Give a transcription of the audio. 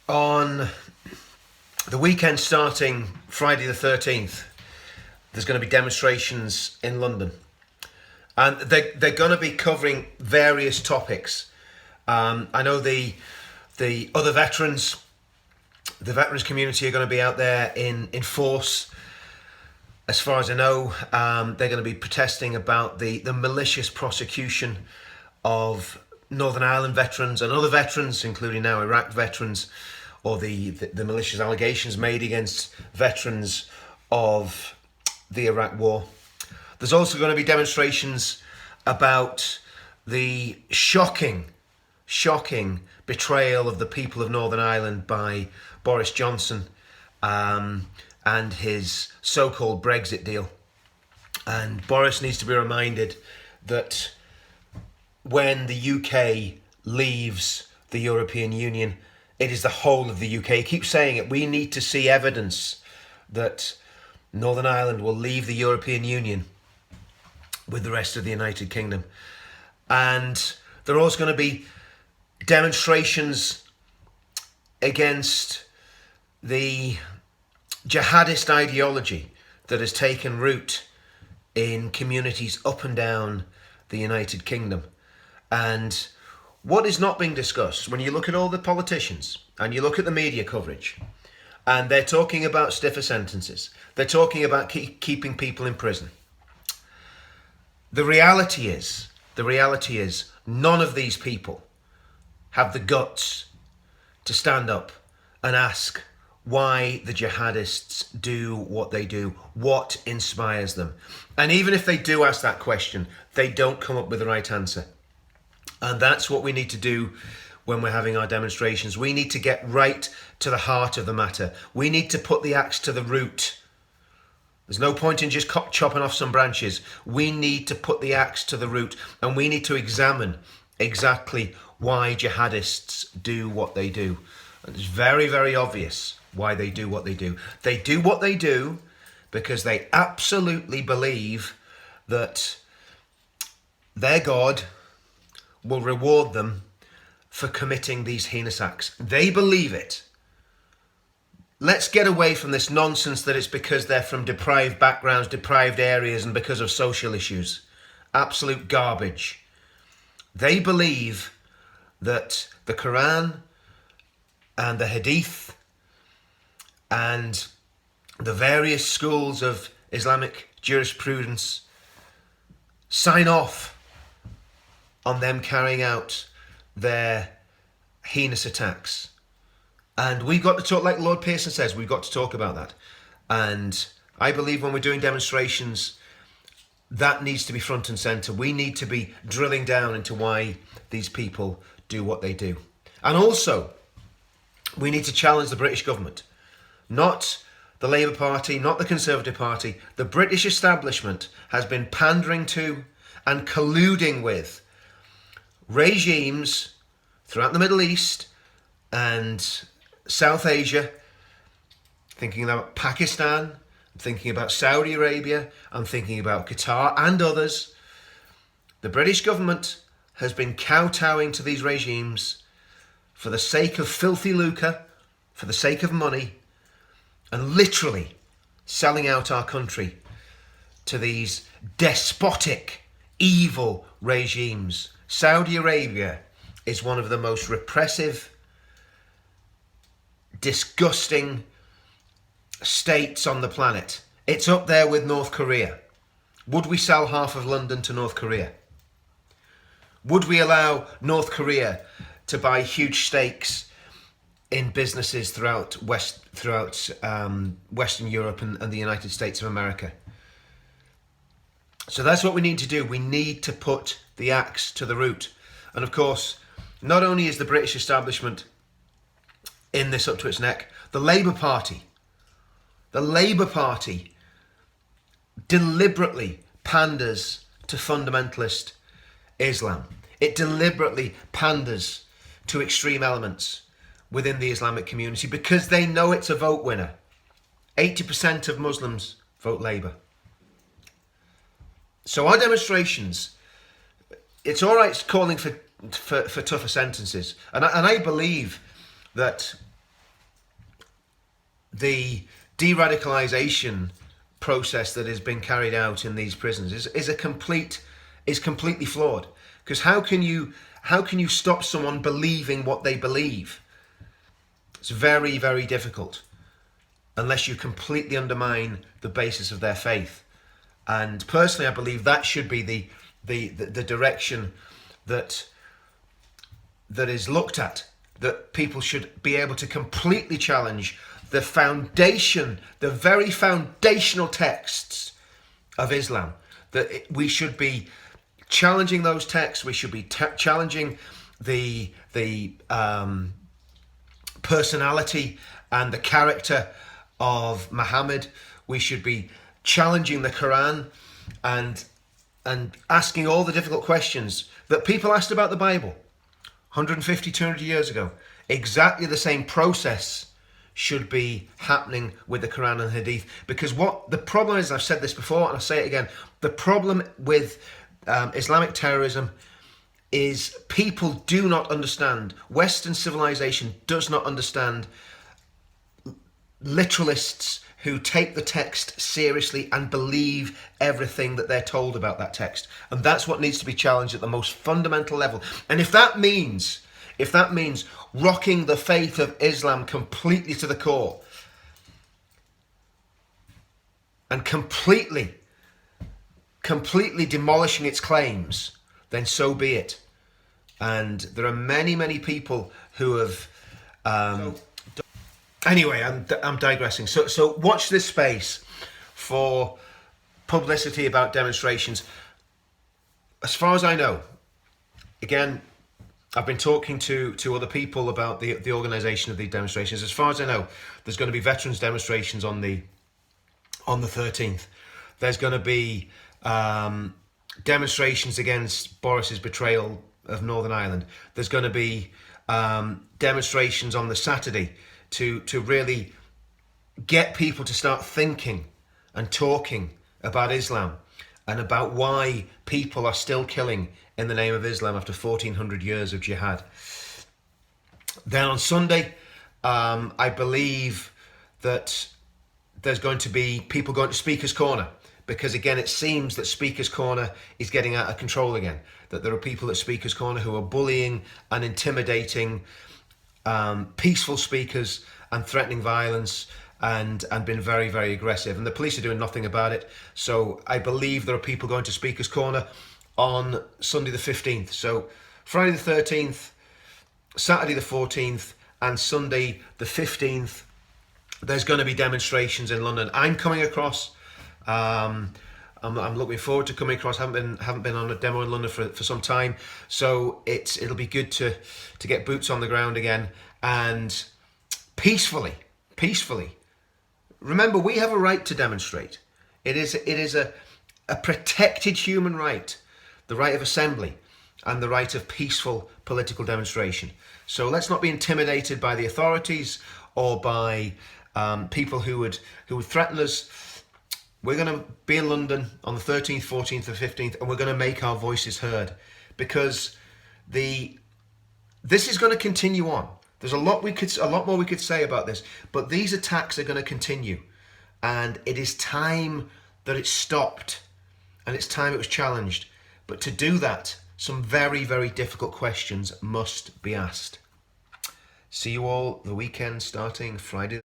On the weekend starting Friday the 13th, there's going to be demonstrations in London. And they're going to be covering various topics. I know the other veterans, the veterans community are going to be out there in force. As far as I know, they're going to be protesting about the malicious prosecution of Northern Ireland veterans and other veterans, including now Iraq veterans, or the malicious allegations made against veterans of the Iraq War. There's also going to be demonstrations about the shocking betrayal of the people of Northern Ireland by Boris Johnson and his so-called Brexit deal. And Boris needs to be reminded that when the UK leaves the European Union, it is the whole of the UK. He keeps saying it. We need to see evidence that Northern Ireland will leave the European Union with the rest of the United Kingdom. And there are also going to be demonstrations against the jihadist ideology that has taken root in communities up and down the United Kingdom. And what is not being discussed, when you look at all the politicians and you look at the media coverage, and they're talking about stiffer sentences, they're talking about keeping people in prison. The reality is none of these people have the guts to stand up and ask why the jihadists do what they do, what inspires them. And even if they do ask that question, they don't come up with the right answer. And that's what we need to do when we're having our demonstrations. We need to get right to the heart of the matter. We need to put the axe to the root. There's no point in just chopping off some branches. We need to put the axe to the root, and we need to examine exactly why jihadists do what they do. And it's very, very obvious why they do what they do. They do what they do because they absolutely believe that their God will reward them for committing these heinous acts. They believe it. Let's get away from this nonsense that it's because they're from deprived backgrounds, deprived areas, and because of social issues. Absolute garbage. They believe that the Quran and the Hadith and the various schools of Islamic jurisprudence sign off on them carrying out their heinous attacks. And we've got to talk, like Lord Pearson says, we've got to talk about that. And I believe when we're doing demonstrations, that needs to be front and centre. We need to be drilling down into why these people do what they do. And also, we need to challenge the British government. Not the Labour Party, not the Conservative Party. The British establishment has been pandering to and colluding with regimes throughout the Middle East and South Asia, thinking about Pakistan, thinking about Saudi Arabia, I'm thinking about Qatar and others. The British government has been kowtowing to these regimes for the sake of filthy lucre, for the sake of money, and literally selling out our country to these despotic, evil regimes. Saudi Arabia is one of the most repressive, disgusting states on the planet. It's up there with North Korea. Would we sell half of London to North Korea? Would we allow North Korea to buy huge stakes in businesses throughout Western Europe and the United States of America? So that's what we need to do. We need to put the axe to the root. And of course, not only is the British establishment in this up to its neck, the Labour Party deliberately panders to fundamentalist Islam. It deliberately panders to extreme elements within the Islamic community because they know it's a vote winner. 80% of Muslims vote Labour. So our demonstrations, it's all right calling for tougher sentences. And I believe that the de-radicalization process that has been carried out in these prisons is completely flawed. Because how can you stop someone believing what they believe? It's very, very difficult unless you completely undermine the basis of their faith. And personally, I believe that should be the direction that is looked at, that people should be able to completely challenge the very foundational texts of Islam. That we should be challenging those texts. We should be challenging the personality and the character of Muhammad. We should be challenging the Quran and asking all the difficult questions that people asked about the Bible 150, 200 years ago. Exactly the same process should be happening with the Quran and Hadith. Because what the problem is, I've said this before and I'll say it again, the problem with Islamic terrorism is people do not understand, Western civilization does not understand literalists who take the text seriously and believe everything that they're told about that text. And that's what needs to be challenged at the most fundamental level. And if that means rocking the faith of Islam completely to the core and completely demolishing its claims, then so be it. And there are many, many people who have... Anyway, I'm digressing. So watch this space for publicity about demonstrations. As far as I know, again, I've been talking to other people about the organisation of these demonstrations. As far as I know, there's going to be veterans demonstrations on the 13th. There's going to be demonstrations against Boris's betrayal of Northern Ireland. There's going to be demonstrations on the Saturday to really get people to start thinking and talking about Islam and about why people are still killing in the name of Islam after 1400 years of jihad. Then on Sunday, I believe that there's going to be people going to Speaker's Corner, because again, it seems that Speaker's Corner is getting out of control again, that there are people at Speaker's Corner who are bullying and intimidating peaceful speakers and threatening violence and been very, very aggressive. And the police are doing nothing about it. So I believe there are people going to Speaker's Corner on Sunday the 15th. So Friday the 13th, Saturday the 14th, and Sunday the 15th, there's going to be demonstrations in London. I'm coming across. I'm looking forward to coming across. Haven't been on a demo in London for some time, so it'll be good to get boots on the ground again and peacefully. Remember, we have a right to demonstrate. It is a protected human right, the right of assembly and the right of peaceful political demonstration. So let's not be intimidated by the authorities or by people who would threaten us. We're going to be in London on the 13th, 14th and 15th, and we're going to make our voices heard, because this is going to continue on. There's a lot more we could say about this, but these attacks are going to continue, and it is time that it stopped, and it's time it was challenged. But to do that, some very, very difficult questions must be asked. See you all the weekend starting Friday.